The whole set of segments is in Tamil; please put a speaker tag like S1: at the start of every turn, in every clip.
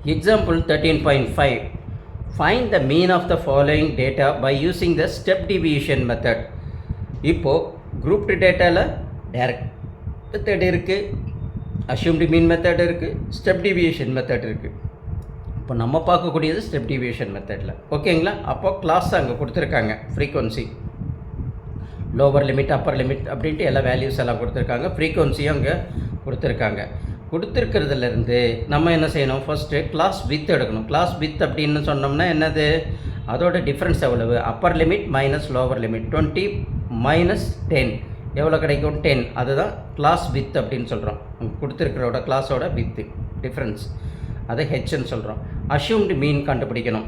S1: Example 13.5. Find the mean of the following data by using the step deviation method. இப்போது grouped டேட்டாவில் direct மெத்தட் இருக்குது, assumed mean மெத்தட் இருக்குது, ஸ்டெப் டிவியேஷன் மெத்தட் இருக்குது. இப்போ நம்ம பார்க்கக்கூடியது ஸ்டெப் டிவியேஷன் மெத்தடில். ஓகேங்களா? அப்போ கிளாஸ் அங்கே கொடுத்துருக்காங்க. Frequency, lower limit, upper limit அப்படின்ட்டு எல்லா வேல்யூஸ் எல்லாம் கொடுத்துருக்காங்க. ஃப்ரீக்வன்சியும் அங்கே கொடுத்துருக்காங்க. கொடுத்துருக்கிறதுலேருந்து நம்ம என்ன செய்யணும், ஃபஸ்ட்டு கிளாஸ் வித் எடுக்கணும். கிளாஸ் வித் அப்படின்னு சொன்னோம்னா என்னது, அதோட டிஃப்ரென்ஸ் எவ்வளவு, upper limit minus lower limit 20 minus 10 எவ்வளோ கிடைக்கும், 10. அதுதான் கிளாஸ் வித் அப்படின்னு சொல்கிறோம். கொடுத்துருக்கிறோட கிளாஸோட வித்து டிஃப்ரென்ஸ், அதை ஹெச்ன்னு சொல்கிறோம். அஷ்யூம்டு மீன் கண்டுபிடிக்கணும்.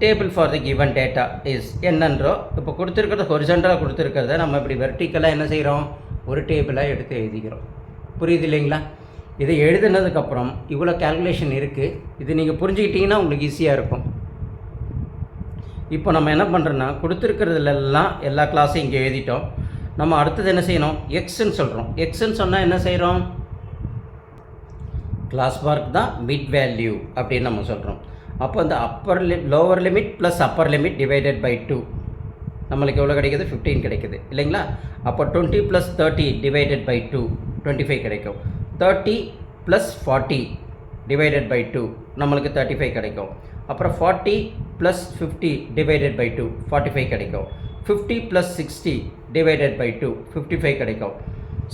S1: Table for the given data is என்னன்றோ, இப்போ கொடுத்துருக்கிறத ஹொரிசாண்டலாக கொடுத்துருக்கிறத நம்ம இப்படி வெர்டிக்கலாக என்ன செய்கிறோம், ஒரு டேபிளாக எடுத்து எழுதிக்கிறோம். புரியுது இல்லைங்களா? இதை எழுதுனதுக்கப்புறம் இவ்வளோ கேல்குலேஷன் இருக்குது. இது நீங்கள் புரிஞ்சுக்கிட்டிங்கன்னா உங்களுக்கு ஈஸியாக இருக்கும். இப்போ நம்ம என்ன பண்ணுறோன்னா, கொடுத்துருக்கிறதுலாம் எல்லா கிளாஸையும் இங்கே எழுதிட்டோம். நம்ம அடுத்தது என்ன செய்யணும், எக்ஸ்ன்னு சொல்கிறோம். எக்ஸ்ன்னு சொன்னால் என்ன செய்கிறோம், கிளாஸ் மார்க் தான் மிட் வேல்யூ அப்படின்னு நம்ம சொல்கிறோம். அப்போ இந்த lower limit plus upper limit divided by 2 நம்மளுக்கு எவ்வளோ கிடைக்குது, 15 கிடைக்குது இல்லைங்களா? அப்போ 20 ப்ளஸ் 30 டிவைடட் பை 2 25 கிடைக்கும். 30 ப்ளஸ் 40 டிவைடட் பை 2 நம்மளுக்கு 35 கிடைக்கும். அப்புறம் 40 ப்ளஸ் 50 டிவைடட் பை 2 45 கிடைக்கும். 50 ப்ளஸ் 60 டிவைடட் பை 2 55 கிடைக்கும்.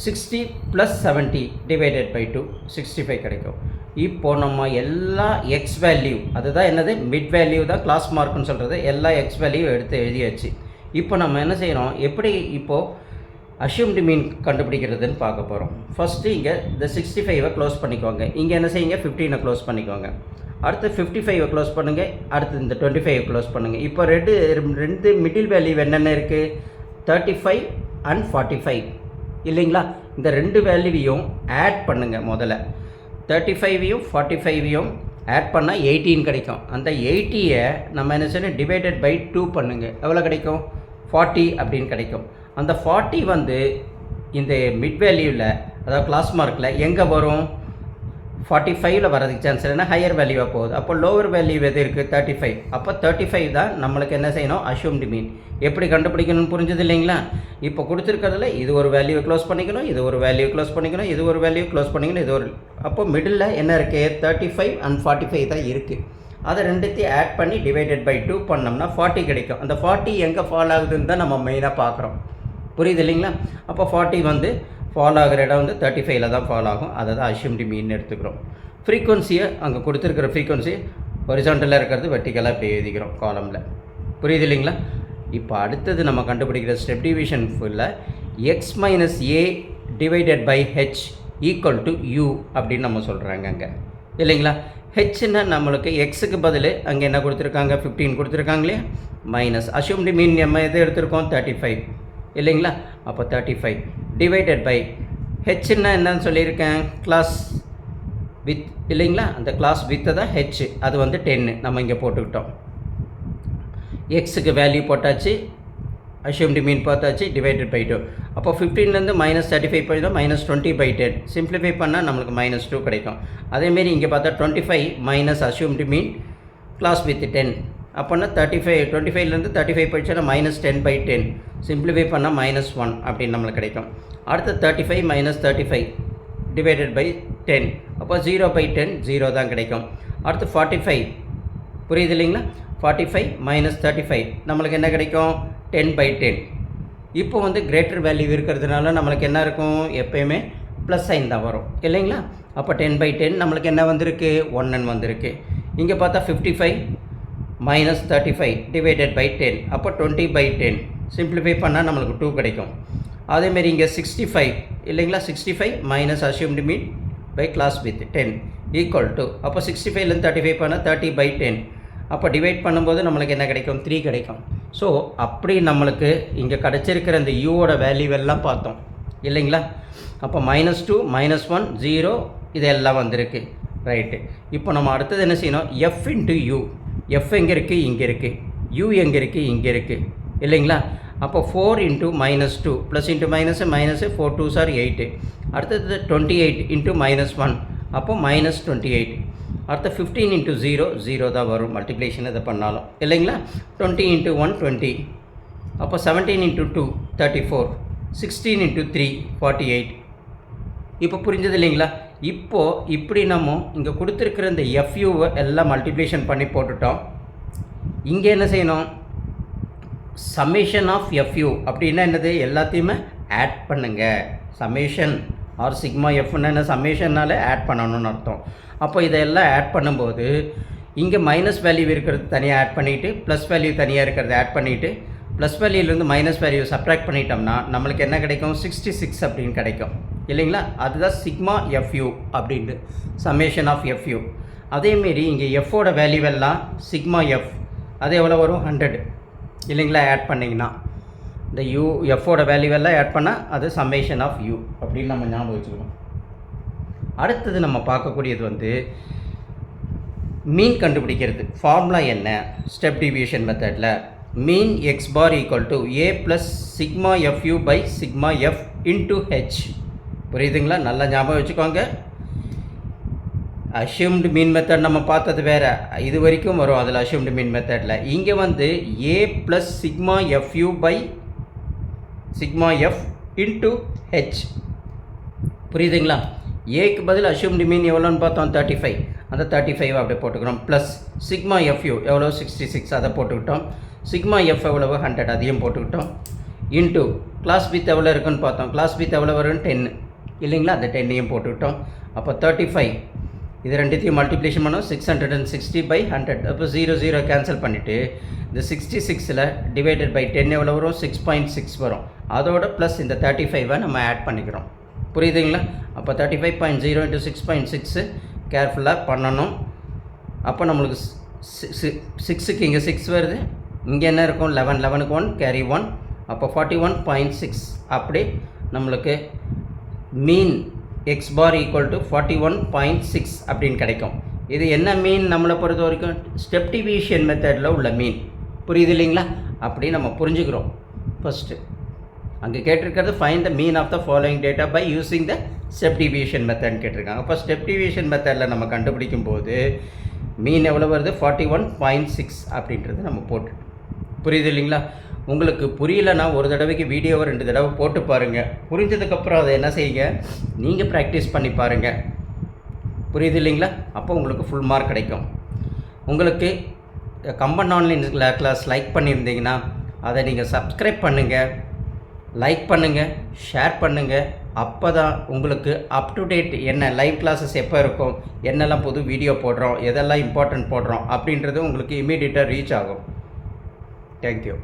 S1: 60 ப்ளஸ் 70 டிவைடட் பை 2 65 கிடைக்கும். இப்போது நம்ம எல்லா எக்ஸ் வேல்யூ, அதுதான் என்னது மிட் வேல்யூ தான் கிளாஸ் மார்க்குன்னு சொல்கிறது, எல்லா எக்ஸ் வேல்யூ எடுத்து எழுதியாச்சு. இப்போ நம்ம என்ன செய்யணும், எப்படி இப்போது அஷ்யூம்டு மீன் கண்டுபிடிக்கிறதுன்னு பார்க்க போகிறோம். ஃபஸ்ட்டு இங்கே இந்த 65 க்ளோஸ் பண்ணிக்கோங்க. இங்கே என்ன செய்யுங்க, 15 க்ளோஸ் பண்ணிக்கோங்க. அடுத்து 55 க்ளோஸ் பண்ணுங்கள். அடுத்து இந்த 25 க்ளோஸ் பண்ணுங்கள். இப்போ ரெண்டு மிடில் வேல்யூ என்னென்ன இருக்குது, 35 அண்ட் 45 இல்லைங்களா? இந்த ரெண்டு வேல்யூவையும் ஆட் பண்ணுங்கள். முதல்ல 35ஐயும் 45ஐயும் ஆட் பண்ணால் 18 கிடைக்கும். அந்த 80யை நம்ம என்ன செய்யணும், டிவைடட் பை 2 பண்ணுங்கள். எவ்வளோ கிடைக்கும், 40 அப்படின்னு கிடைக்கும். அந்த 40 வந்து இந்த மிட் வேல்யூவில், அதாவது கிளாஸ் மார்க்கில் எங்கே வரும், 45ல் வரதுக்கு சான்ஸ் இல்லைன்னா ஹையர் வேல்யூவாக போகுது. அப்போ லோவர் வேல்யூ எது இருக்குது, 35. அப்போ 35 தான் நம்மளுக்கு என்ன செய்யணும், அஷ்யூம்டு மீன். எப்படி கண்டுபிடிக்கணும்னு புரிஞ்சது இல்லைங்களா? இப்போ கொடுத்துருக்கிறதுல இது ஒரு வேல்யூவை க்ளோஸ் பண்ணிக்கணும், இது ஒரு வேல்யூ க்ளோஸ் பண்ணிக்கணும், இது ஒரு வேல்யூ க்ளோஸ் பண்ணிக்கணும், இது ஒரு. அப்போ மிடில் என்ன இருக்குது, 35 அண்ட் 45 தான் இருக்குது. அதை ரெண்டுத்தையும் ஆட் பண்ணி டிவைடட் பை 2 பண்ணோம்னா 40 கிடைக்கும். அந்த 40 எங்கே ஃபால் ஆகுதுன்னு தான் நம்ம மெயினாக பார்க்குறோம். புரியுது இல்லைங்களா? அப்போ 40 வந்து ஃபால் ஆகிற இடம் வந்து 35ல் தான் ஃபால் ஆகும். அதை தான் அஷ்யூம்டு மீன் எடுத்துக்கிறோம். ஃப்ரீக்வன்சியை அங்கே கொடுத்துருக்கிற ஃப்ரீக்வன்சி ஹொரிசாண்டலாக இருக்கிறது வெர்டிக்கலாக இப்படி எழுதிக்கிறோம் காலமில். புரியுது இல்லைங்களா? இப்போ அடுத்தது நம்ம கண்டுபிடிக்கிற ஸ்டெப் டிவிஷன் ஃபுல்லில் X minus A divided by H equal to U அப்படின்னு நம்ம சொல்கிறாங்க அங்கே இல்லைங்களா? ஹெச்னா நம்மளுக்கு எக்ஸுக்கு பதில் அங்கே என்ன கொடுத்துருக்காங்க, 15 கொடுத்துருக்காங்க இல்லையா? மைனஸ் அஷ்யூம்டு மீன் நம்ம எது எடுத்திருக்கோம், 35 இல்லைங்களா? அப்போ 35 டிவைடட் பை ஹெச்ன்னா என்னன்னு சொல்லியிருக்கேன், கிளாஸ் வித் இல்லைங்களா? அந்த கிளாஸ் வித்தை தான் ஹெச், அது வந்து 10 நம்ம இங்கே போட்டுக்கிட்டோம். எக்ஸுக்கு வேல்யூ போட்டாச்சு, அஷ்யூம்டு மீன் பார்த்தாச்சு, டிவைடட் பை 2. அப்போ 15லேருந்து மைனஸ் 35 போயிடும், மைனஸ் 20/10 சிம்பிளிஃபை பண்ணால் நம்மளுக்கு மைனஸ் 2 கிடைக்கும். அதேமாரி இங்கே பார்த்தா 25 minus assumed mean class width 10 அப்போனா 25லேருந்து 35 போயிடுச்சுன்னா மைனஸ் 10/10 சிம்பிளிஃபை பண்ணால் மைனஸ் 1 அப்படின்னு நம்மளுக்கு கிடைக்கும். அடுத்து 35 மைனஸ் 35 டிவைடட் பை 10 அப்போ 0/10 0 தான் கிடைக்கும். அடுத்து 45 புரியுது இல்லைங்களா? 45 மைனஸ் 35 நம்மளுக்கு என்ன கிடைக்கும், 10/10. இப்போ வந்து கிரேட்டர் வேல்யூ இருக்கிறதுனால நம்மளுக்கு என்ன இருக்கும், எப்போயுமே ப்ளஸ் சைன் தான் வரும் இல்லைங்களா? அப்போ 10/10 நம்மளுக்கு என்ன வந்திருக்கு, 1 வந்திருக்கு. இங்கே பார்த்தா 55 மைனஸ் 35 டிவைடட் பை 10 அப்போ 20/10 சிம்பிளிஃபை பண்ணால் நம்மளுக்கு 2 கிடைக்கும். அதேமாரி இங்கே 65 இல்லைங்களா, 65 minus assumed mean by class width 10 equal to, அப்போ 65லேருந்து 35 பண்ணால் 30/10 அப்போ டிவைட் பண்ணும்போது நம்மளுக்கு என்ன கிடைக்கும், 3 கிடைக்கும். ஸோ அப்படி நம்மளுக்கு இங்கே கிடச்சிருக்கிற இந்த யூவோட வேல்யூ எல்லாம் பார்த்தோம் இல்லைங்களா? அப்போ -2 -1 0 இதெல்லாம் வந்திருக்கு. ரைட்டு. இப்போ நம்ம அடுத்தது என்ன செய்யணும், எஃப் இன்ட்டு யூ. எஃப் எங்கே இருக்குது, இங்கே இருக்குது. யூ எங்கே இருக்குது, இங்கே இருக்குது இல்லைங்களா? அப்போ 4 into -2 plus into minus minus 4 2s are 8. அடுத்தது 28 இன்ட்டு -1 அப்போ -28. அடுத்த 15 into 0 0 தான் வரும் மல்டிப்ளிகேஷன் இதை பண்ணாலும் இல்லைங்களா. 20 into 1 20, அப்போ 17 into 2 34, 16 into 3 48. இப்போ புரிஞ்சது இல்லைங்களா. இப்போது இப்படி நம்ம இங்கே கொடுத்துருக்கிற இந்த எஃப்யூவை எல்லாம் மல்டிப்ளிகேஷன் பண்ணி போட்டுட்டோம். இங்கே என்ன செய்யணும், சம்மேஷன் ஆஃப் எஃப்யூ அப்படின்னா என்னது, எல்லாத்தையுமே ஆட் பண்ணுங்கள். சம்மேஷன் ஆர் சிக்மா எஃப்னா என்ன, சம்மேஷன்னாலே ஆட் பண்ணணும்னு அர்த்தம். அப்போ இதெல்லாம் ஆட் பண்ணும்போது இங்கே மைனஸ் வேல்யூ இருக்கிறது தனியாக ஆட் பண்ணிவிட்டு ப்ளஸ் வேல்யூ தனியாக இருக்கிறத ஆட் பண்ணிவிட்டு ப்ளஸ் வேல்யூலேருந்து மைனஸ் வேல்யூ சப்ராக்ட் பண்ணிட்டோம்னா நம்மளுக்கு என்ன கிடைக்கும், 66 அப்படின்னு கிடைக்கும் இல்லைங்களா. அதுதான் சிக்மா எஃப்யூ அப்படின்ட்டு, சம்மேஷன் ஆஃப் எஃப்யூ. அதேமாரி இங்கே எஃப்போட வேல்யூவெல்லாம் சிக்மா எஃப் அது எவ்வளோ வரும், 100 இல்லைங்களா. ஆட் பண்ணிங்கன்னா இந்த யூ எஃப்போட வேல்யூவெல்லாம் ஆட் பண்ணால் அது சம்மேஷன் ஆஃப் யூ அப்படின்னு நம்ம ஞாபகம் வச்சுக்கணும். அடுத்தது நம்ம பார்க்கக்கூடியது வந்து மீன் கண்டுபிடிக்கிறது. ஃபார்முலா என்ன, ஸ்டெப் டிவியேஷன் மெத்தடில் mean X bar equal to A plus sigma F U by sigma F into H. புரியுதுங்களா, நல்லா ஞாபகம் வச்சுக்கோங்க. அஷ்யூம்டு மீன் மெத்தட் நம்ம பார்த்தது வேறு, இது வரைக்கும் வரும் அதில் அஷ்யூம்டு மீன் மெத்தடில். இங்கே வந்து A plus sigma F U by sigma F into H. புரியுதுங்களா. ஏக்கு பதில் அஷ்யூம்டு மீன் எவ்வளோன்னு பார்த்தோம், 35. அந்த 35 அப்படியே போட்டுக்கிறோம். ப்ளஸ் சிக்மா எஃப்யூ எவ்வளோ, 66, அதை போட்டுக்கிட்டோம். சிக்மா எஃப் எவ்வளவு, 100, அதையும் போட்டுக்கிட்டோம். இன்ட்டு கிளாஸ் வித் எவ்வளோ இருக்குன்னு பார்த்தோம். கிளாஸ் வித் எவ்வளோ வரும், 10 இல்லைங்களா. அந்த 10ஐயும் போட்டுக்கிட்டோம். அப்போ 35 இது ரெண்டுத்தையும் மல்டிப்ளிகேஷன் பண்ணோம், 660/100. அப்போ 0 0 கேன்சல் பண்ணிவிட்டு இந்த 66ல் டிவைடட் பை 10 எவ்வளோ வரும், 6.6 வரும். அதோட ப்ளஸ் இந்த 35ஐ நம்ம ஆட் பண்ணிக்கிறோம். புரியுதுங்களா. அப்போ 35.0 into 6.6 கேர்ஃபுல்லாக பண்ணணும். அப்போ நம்மளுக்கு 6க்கு இங்கே 6 வருது, இங்கே என்ன இருக்கும், 11, 11க்கு 1 கேரி 1, அப்போ 41.6. அப்படி நம்மளுக்கு மீன் எக்ஸ் பார் ஈக்குவல் டு 41.6 அப்படின்னு கிடைக்கும். இது என்ன மீன் நம்மளை பொறுத்த வரைக்கும், ஸ்டெப் டிவியேஷன் மெத்தடில் உள்ள மீன். புரியுது இல்லைங்களா. அப்படி நம்ம புரிஞ்சுக்கிறோம். ஃபஸ்ட்டு அங்கே கேட்டிருக்கிறது find the mean of the following data by using the step deviation மெத்தட்னு கேட்டிருக்காங்க. அப்போ ஸ்டெப் டிவியேஷன் மெத்தடில் நம்ம கண்டுபிடிக்கும் போது மீன் எவ்வளோ வருது, 41.6 அப்படின்றது நம்ம போட்டு. புரியுது இல்லைங்களா. உங்களுக்கு புரியலைன்னா ஒரு தடவைக்கு வீடியோவை 2 தடவை போட்டு பாருங்கள். புரிஞ்சதுக்கப்புறம் அதை என்ன செய்யுங்க, நீங்கள் ப்ராக்டிஸ் பண்ணி பாருங்கள். புரியுது இல்லைங்களா. அப்போ உங்களுக்கு ஃபுல் மார்க் கிடைக்கும். உங்களுக்கு கம்பன் ஆன்லைன் கிளாஸ் லைக் பண்ணியிருந்தீங்கன்னா அதை நீங்கள் சப்ஸ்கிரைப் பண்ணுங்கள், லைக் பண்ணுங்கள், ஷேர் பண்ணுங்கள். அப்போ தான் உங்களுக்கு அப் டு டேட் என்ன லைவ் கிளாஸஸ் எப்போ இருக்கும், என்னெல்லாம் புது வீடியோ போடுறோம், எதெல்லாம் இம்பார்ட்டன்ட் போடுறோம் அப்படின்றது உங்களுக்கு இமீடியட்டாக ரீச் ஆகும். தேங்க்யூ.